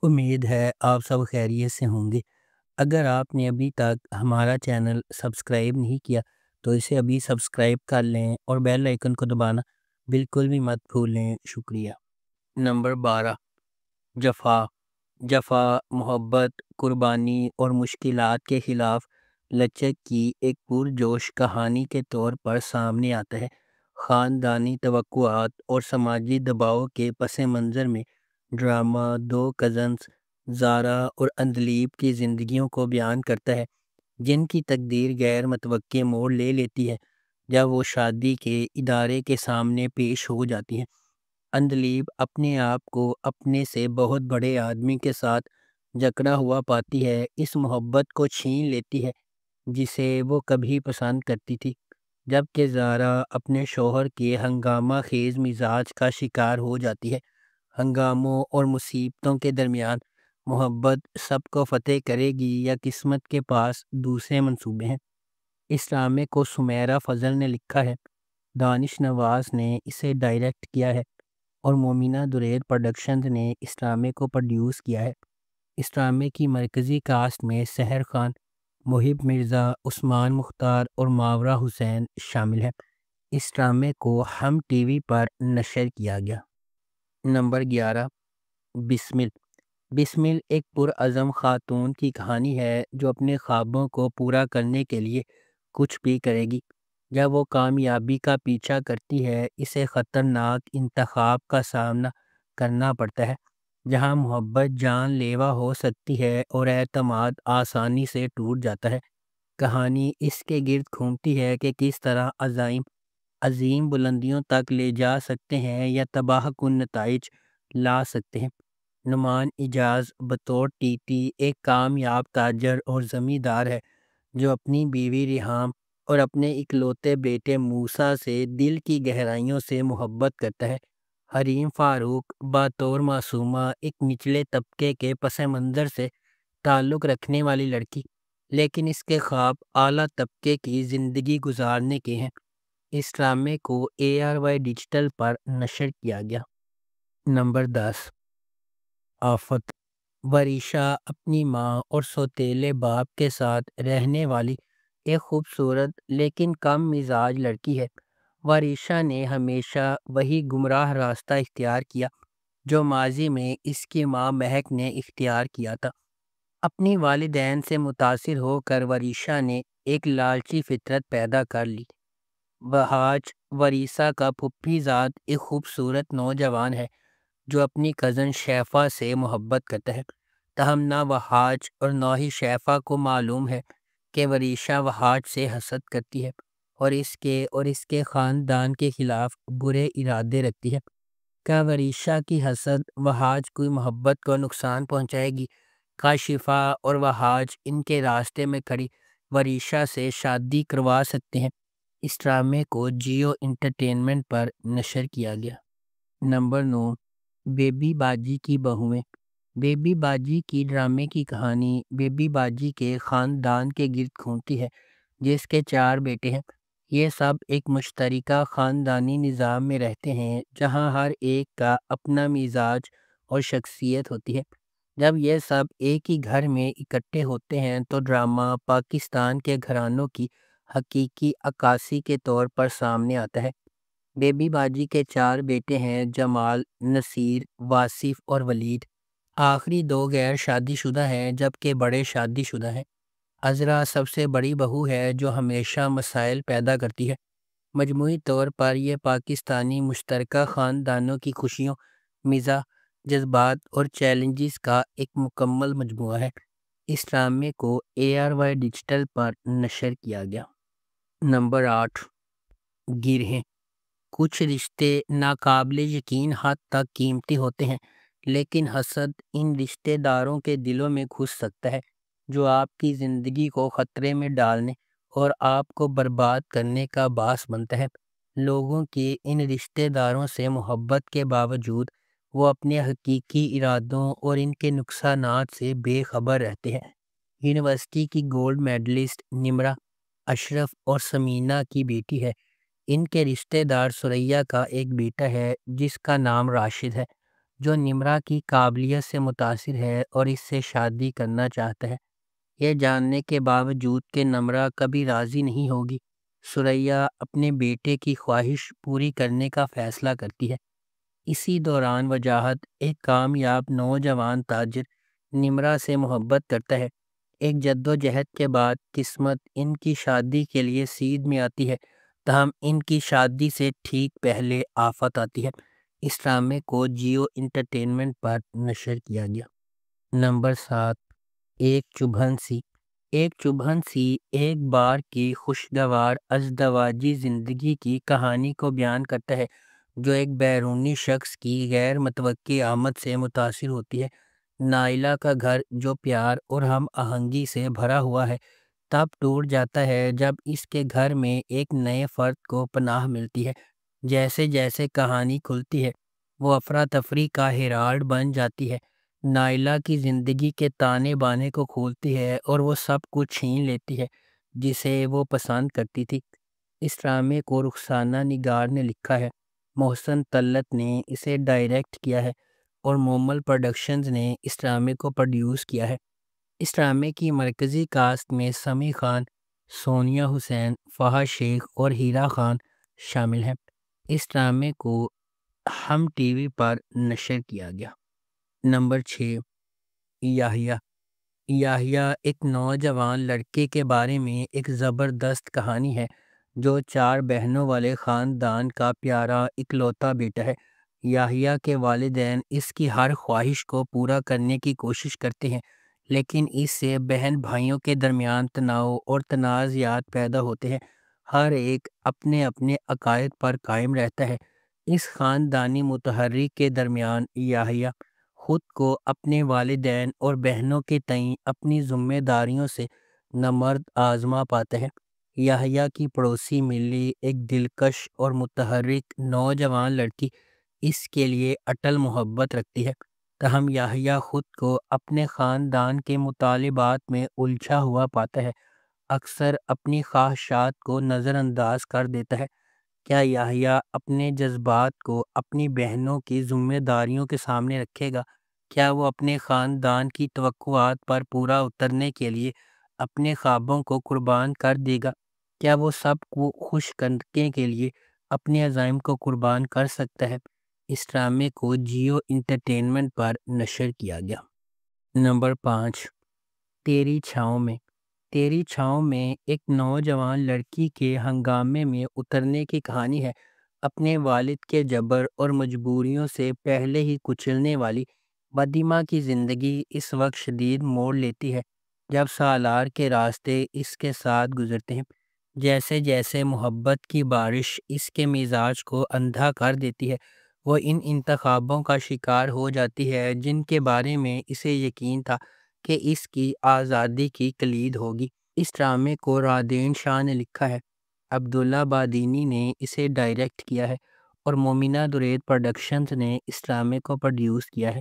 امید ہے آپ سب خیریت سے ہوں گے۔ اگر آپ نے ابھی تک ہمارا چینل سبسکرائب نہیں کیا تو اسے ابھی سبسکرائب کر لیں اور بیل آئیکن کو دبانا بالکل بھی مت بھولیں۔ شکریہ۔ نمبر 12، جفا۔ جفا محبت، قربانی اور مشکلات کے خلاف لچک کی ایک پرجوش کہانی کے طور پر سامنے آتا ہے۔ خاندانی توقعات اور سماجی دباؤ کے پس منظر میں ڈرامہ دو کزنز زارا اور اندلیب کی زندگیوں کو بیان کرتا ہے، جن کی تقدیر غیر متوقع موڑ لے لیتی ہے جب وہ شادی کے ادارے کے سامنے پیش ہو جاتی ہیں۔ اندلیب اپنے آپ کو اپنے سے بہت بڑے آدمی کے ساتھ جکڑا ہوا پاتی ہے، اس محبت کو چھین لیتی ہے جسے وہ کبھی پسند کرتی تھی، جبکہ زارا اپنے شوہر کے ہنگامہ خیز مزاج کا شکار ہو جاتی ہے۔ ہنگاموں اور مصیبتوں کے درمیان محبت سب کو فتح کرے گی یا قسمت کے پاس دوسرے منصوبے ہیں؟ اس ڈرامے کو سمیرہ فضل نے لکھا ہے، دانش نواز نے اسے ڈائریکٹ کیا ہے اور مومنہ درید پروڈکشنز نے اس ڈرامے کو پروڈیوس کیا ہے۔ اس ڈرامے کی مرکزی کاسٹ میں سحر خان، محب مرزا، عثمان مختار اور ماورا حسین شامل ہیں۔ اس ڈرامے کو ہم ٹی وی پر نشر کیا گیا۔ نمبر 11، بسمل۔ بسمل ایک پرعزم خاتون کی کہانی ہے جو اپنے خوابوں کو پورا کرنے کے لیے کچھ بھی کرے گی۔ جب وہ کامیابی کا پیچھا کرتی ہے، اسے خطرناک انتخاب کا سامنا کرنا پڑتا ہے، جہاں محبت جان لیوا ہو سکتی ہے اور اعتماد آسانی سے ٹوٹ جاتا ہے۔ کہانی اس کے گرد گھومتی ہے کہ کس طرح عزائم عظیم بلندیوں تک لے جا سکتے ہیں یا تباہ کن نتائج لا سکتے ہیں۔ نعمان اجاز بطور ٹی ٹی ایک کامیاب تاجر اور زمیندار ہے جو اپنی بیوی ریحام اور اپنے اکلوتے بیٹے موسیٰ سے دل کی گہرائیوں سے محبت کرتا ہے۔ حریم فاروق بطور معصومہ ایک نچلے طبقے کے پس منظر سے تعلق رکھنے والی لڑکی، لیکن اس کے خواب اعلیٰ طبقے کی زندگی گزارنے کے ہیں۔ اس ڈرامے کو ARY ڈیجیٹل پر نشر کیا گیا۔ نمبر 10، آفت۔ وریشا اپنی ماں اور سوتیلے باپ کے ساتھ رہنے والی ایک خوبصورت لیکن کم مزاج لڑکی ہے۔ وریشا نے ہمیشہ وہی گمراہ راستہ اختیار کیا جو ماضی میں اس کی ماں مہک نے اختیار کیا تھا۔ اپنی والدین سے متاثر ہو کر وریشا نے ایک لالچی فطرت پیدا کر لی۔ وحاج وریثہ کا پھوپھی زاد ایک خوبصورت نوجوان ہے جو اپنی کزن شیفا سے محبت کرتا ہے، تاہم نہ وحاج اور نہ ہی شیفا کو معلوم ہے کہ وریشا وحاج سے حسد کرتی ہے اور اس کے خاندان کے خلاف برے ارادے رکھتی ہے۔ کیا وریشا کی حسد وحاج کی محبت کو نقصان پہنچائے گی؟ کاشفا اور وحاج ان کے راستے میں کھڑی وریشا سے شادی کروا سکتے ہیں۔ اس ڈرامے کو جیو انٹرٹینمنٹ پر نشر کیا گیا۔ نمبر 9، بیبی باجی کی بہویں۔ بیبی باجی کی ڈرامے کی کہانی بیبی باجی کے خاندان کے گرد گھومتی ہے جس کے 4 بیٹے ہیں۔ یہ سب ایک مشترکہ خاندانی نظام میں رہتے ہیں جہاں ہر ایک کا اپنا مزاج اور شخصیت ہوتی ہے۔ جب یہ سب ایک ہی گھر میں اکٹھے ہوتے ہیں تو ڈرامہ پاکستان کے گھرانوں کی حقیقی عکاسی کے طور پر سامنے آتا ہے۔ بیبی باجی کے 4 بیٹے ہیں، جمال، نصیر، واصف اور ولید۔ آخری 2 غیر شادی شدہ ہیں جبکہ بڑے شادی شدہ ہیں۔ عذرا سب سے بڑی بہو ہے جو ہمیشہ مسائل پیدا کرتی ہے۔ مجموعی طور پر یہ پاکستانی مشترکہ خاندانوں کی خوشیوں، مزاح، جذبات اور چیلنجز کا ایک مکمل مجموعہ ہے۔ اس ڈرامے کو ARY ڈیجیٹل پر نشر کیا گیا۔ نمبر 8، گرہیں۔ کچھ رشتے ناقابل یقین حد تک قیمتی ہوتے ہیں، لیکن حسد ان رشتہ داروں کے دلوں میں گھس سکتا ہے جو آپ کی زندگی کو خطرے میں ڈالنے اور آپ کو برباد کرنے کا باعث بنتا ہے۔ لوگوں کی ان رشتہ داروں سے محبت کے باوجود وہ اپنے حقیقی ارادوں اور ان کے نقصانات سے بے خبر رہتے ہیں۔ یونیورسٹی کی گولڈ میڈلسٹ نمرہ اشرف اور سمینہ کی بیٹی ہے۔ ان کے رشتہ دار ثریا کا ایک بیٹا ہے جس کا نام راشد ہے جو نمرہ کی قابلیت سے متاثر ہے اور اس سے شادی کرنا چاہتا ہے، یہ جاننے کے باوجود کہ نمرہ کبھی راضی نہیں ہوگی۔ ثریا اپنے بیٹے کی خواہش پوری کرنے کا فیصلہ کرتی ہے۔ اسی دوران وجاہت ایک کامیاب نوجوان تاجر نمرہ سے محبت کرتا ہے۔ ایک جدوجہد کے بعد قسمت ان کی شادی کے لیے سید میں آتی ہے، تاہم ان کی شادی سے ٹھیک پہلے آفت آتی ہے۔ اس ڈرامے کو جیو انٹرٹینمنٹ پر نشر کیا گیا۔ نمبر 7، ایک چبھن سی۔ ایک چبھن سی ایک بار کی خوشگوار ازدواجی زندگی کی کہانی کو بیان کرتا ہے، جو ایک بیرونی شخص کی غیر متوقع آمد سے متاثر ہوتی ہے۔ نائلہ کا گھر جو پیار اور ہم آہنگی سے بھرا ہوا ہے تب ٹوٹ جاتا ہے جب اس کے گھر میں ایک نئے فرد کو پناہ ملتی ہے۔ جیسے جیسے کہانی کھلتی ہے وہ افراتفری کا ہیرالڈ بن جاتی ہے، نائلہ کی زندگی کے تانے بانے کو کھولتی ہے اور وہ سب کچھ چھین لیتی ہے جسے وہ پسند کرتی تھی۔ اس ڈرامے کو رخسانہ نگار نے لکھا ہے، محسن طلعت نے اسے ڈائریکٹ کیا ہے اور مومل پروڈکشنز نے اس ڈرامے کو پروڈیوس کیا ہے۔ اس ڈرامے کی مرکزی کاسٹ میں سمیع خان، سونیا حسین، فہد شیخ اور ہیرا خان شامل ہیں۔ اس ڈرامے کو ہم ٹی وی پر نشر کیا گیا۔ نمبر 6، یحییٰ۔ یحییٰ ایک نوجوان لڑکے کے بارے میں ایک زبردست کہانی ہے جو 4 بہنوں والے خاندان کا پیارا اکلوتا بیٹا ہے۔ یحییٰ کے والدین اس کی ہر خواہش کو پورا کرنے کی کوشش کرتے ہیں، لیکن اس سے بہن بھائیوں کے درمیان تناؤ اور تنازعات پیدا ہوتے ہیں۔ ہر ایک اپنے اپنے عقائد پر قائم رہتا ہے۔ اس خاندانی متحرک کے درمیان یحییٰ خود کو اپنے والدین اور بہنوں کے تئیں اپنی ذمہ داریوں سے نامرد آزما پاتا ہے۔ یحییٰ کی پڑوسی ملی ایک دلکش اور متحرک نوجوان لڑکی اس کے لیے اٹل محبت رکھتی ہے، تاہم یحییٰ خود کو اپنے خاندان کے مطالبات میں الجھا ہوا پاتا ہے، اکثر اپنی خواہشات کو نظر انداز کر دیتا ہے۔ کیا یحییٰ اپنے جذبات کو اپنی بہنوں کی ذمہ داریوں کے سامنے رکھے گا؟ کیا وہ اپنے خاندان کی توقعات پر پورا اترنے کے لیے اپنے خوابوں کو قربان کر دے گا؟ کیا وہ سب کو خوش کرنے کے لیے اپنے عزائم کو قربان کر سکتا ہے؟ اس ڈرامے کو جیو انٹرٹینمنٹ پر نشر کیا گیا۔ نمبر 5، تیری چھاؤں میں۔ تیری چھاؤں میں ایک نوجوان لڑکی کے ہنگامے میں اترنے کی کہانی ہے۔ اپنے والد کے جبر اور مجبوریوں سے پہلے ہی کچلنے والی مدیمہ کی زندگی اس وقت شدید موڑ لیتی ہے جب سالار کے راستے اس کے ساتھ گزرتے ہیں۔ جیسے جیسے محبت کی بارش اس کے مزاج کو اندھا کر دیتی ہے، وہ ان انتخابوں کا شکار ہو جاتی ہے جن کے بارے میں اسے یقین تھا کہ اس کی آزادی کی کلید ہوگی۔ اس ڈرامے کو رادین شاہ نے لکھا ہے، عبداللہ بادینی نے اسے ڈائریکٹ کیا ہے اور مومنہ درید پروڈکشنز نے اس ڈرامے کو پروڈیوس کیا ہے۔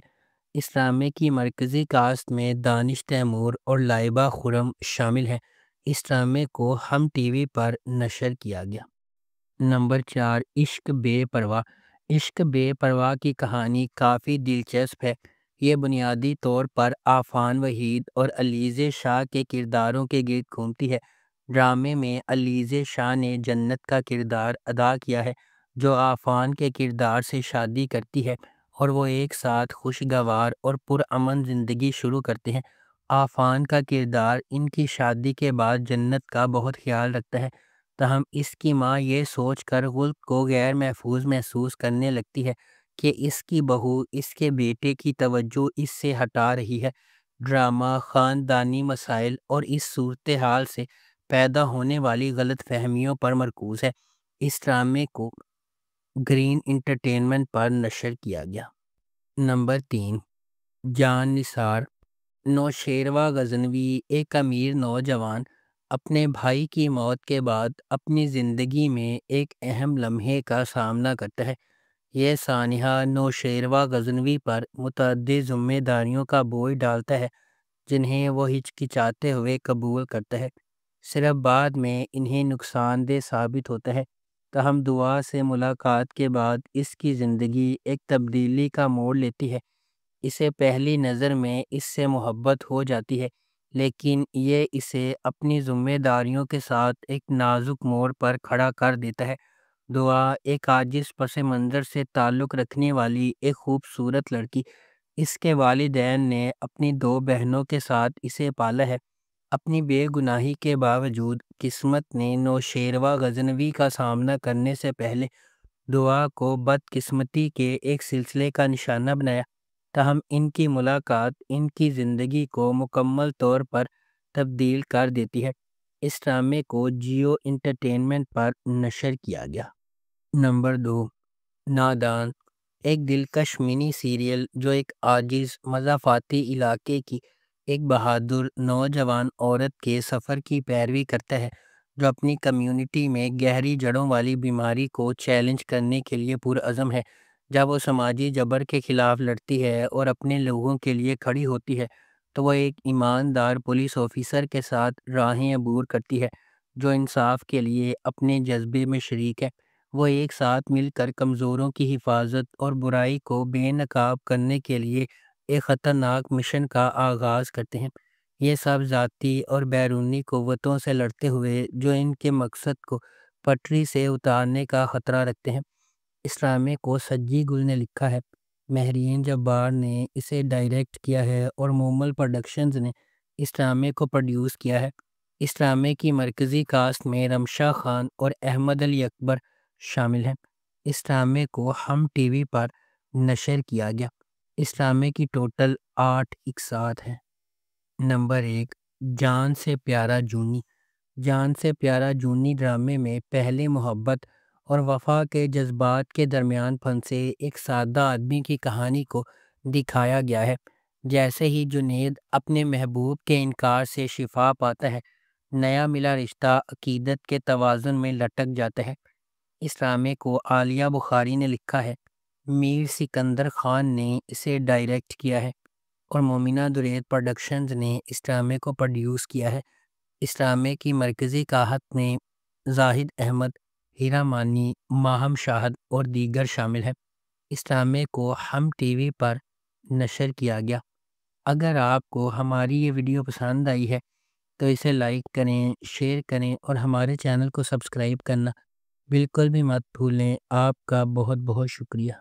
اس ڈرامے کی مرکزی کاسٹ میں دانش تیمور اور لائبہ خرم شامل ہیں۔ اس ڈرامے کو ہم ٹی وی پر نشر کیا گیا۔ نمبر 4، عشق بے پرواہ۔ عشق بے پرواہ کی کہانی کافی دلچسپ ہے۔ یہ بنیادی طور پر عافان وحید اور علیزے شاہ کے کرداروں کے گرد گھومتی ہے۔ ڈرامے میں علیزے شاہ نے جنت کا کردار ادا کیا ہے جو عافان کے کردار سے شادی کرتی ہے اور وہ ایک ساتھ خوشگوار اور پرامن زندگی شروع کرتے ہیں۔ عافان کا کردار ان کی شادی کے بعد جنت کا بہت خیال رکھتا ہے، تاہم اس کی ماں یہ سوچ کر خود کو غیر محفوظ محسوس کرنے لگتی ہے کہ اس کی بہو اس کے بیٹے کی توجہ اس سے ہٹا رہی ہے۔ ڈرامہ خاندانی مسائل اور اس صورتحال سے پیدا ہونے والی غلط فہمیوں پر مرکوز ہے۔ اس ڈرامے کو گرین انٹرٹینمنٹ پر نشر کیا گیا۔ نمبر 3، جان نثار۔ نوشیروہ غزنوی ایک امیر نوجوان اپنے بھائی کی موت کے بعد اپنی زندگی میں ایک اہم لمحے کا سامنا کرتا ہے۔ یہ سانحہ نوشیروہ غزنوی پر متعدد ذمہ داریوں کا بوجھ ڈالتا ہے جنہیں وہ ہچکچاتے ہوئے قبول کرتا ہے، صرف بعد میں انہیں نقصان دہ ثابت ہوتا ہے۔ تاہم دعا سے ملاقات کے بعد اس کی زندگی ایک تبدیلی کا موڑ لیتی ہے۔ اسے پہلی نظر میں اس سے محبت ہو جاتی ہے، لیکن یہ اسے اپنی ذمہ داریوں کے ساتھ ایک نازک موڑ پر کھڑا کر دیتا ہے۔ دعا ایک عاجز پس منظر سے تعلق رکھنے والی ایک خوبصورت لڑکی۔ اس کے والدین نے اپنی 2 بہنوں کے ساتھ اسے پالا ہے۔ اپنی بے گناہی کے باوجود قسمت نے نوشیروہ غزنوی کا سامنا کرنے سے پہلے دعا کو بدقسمتی کے ایک سلسلے کا نشانہ بنایا، تاہم ان کی ملاقات ان کی زندگی کو مکمل طور پر تبدیل کر دیتی ہے۔ اس ڈرامے کو جیو انٹرٹینمنٹ پر نشر کیا گیا۔ نمبر 2، نادان، ایک دلکش منی سیریل جو ایک عاجز مضافاتی علاقے کی ایک بہادر نوجوان عورت کے سفر کی پیروی کرتا ہے، جو اپنی کمیونٹی میں گہری جڑوں والی بیماری کو چیلنج کرنے کے لیے پرعزم ہے۔ جب وہ سماجی جبر کے خلاف لڑتی ہے اور اپنے لوگوں کے لیے کھڑی ہوتی ہے، تو وہ ایک ایماندار پولیس آفیسر کے ساتھ راہیں عبور کرتی ہے جو انصاف کے لیے اپنے جذبے میں شریک ہے۔ وہ ایک ساتھ مل کر کمزوروں کی حفاظت اور برائی کو بے نقاب کرنے کے لیے ایک خطرناک مشن کا آغاز کرتے ہیں۔ یہ سب ذاتی اور بیرونی قوتوں سے لڑتے ہوئے جو ان کے مقصد کو پٹری سے اتارنے کا خطرہ رکھتے ہیں۔ اس ڈرامے کو سجی گل نے لکھا ہے، مہرین جبار نے اسے ڈائریکٹ کیا ہے اور مومل پروڈکشنز نے اس ڈرامے کو پروڈیوس کیا ہے۔ اس ڈرامے کی مرکزی کاسٹ میں رمشا خان اور احمد علی اکبر شامل ہیں۔ اس ڈرامے کو ہم ٹی وی پر نشر کیا گیا۔ اس ڈرامے کی ٹوٹل 8 اقساط ہیں۔ نمبر 1، جان سے پیارا جونی۔ جان سے پیارا جونی ڈرامے میں پہلے محبت اور وفا کے جذبات کے درمیان پھنسے ایک سادہ آدمی کی کہانی کو دکھایا گیا ہے۔ جیسے ہی جنید اپنے محبوب کے انکار سے شفا پاتا ہے، نیا ملا رشتہ عقیدت کے توازن میں لٹک جاتا ہے۔ اس ڈرامے کو عالیہ بخاری نے لکھا ہے، میر سکندر خان نے اسے ڈائریکٹ کیا ہے اور مومنہ درید پروڈکشنز نے اس ڈرامے کو پروڈیوس کیا ہے۔ اس ڈرامے کی مرکزی کاہت میں زاہد احمد، ہیرا مانی، ماہم شاہد اور دیگر شامل ہیں۔ اس ڈرامے کو ہم ٹی وی پر نشر کیا گیا۔ اگر آپ کو ہماری یہ ویڈیو پسند آئی ہے تو اسے لائک کریں، شیئر کریں اور ہمارے چینل کو سبسکرائب کرنا بالکل بھی مت بھولیں۔ آپ کا بہت بہت شکریہ۔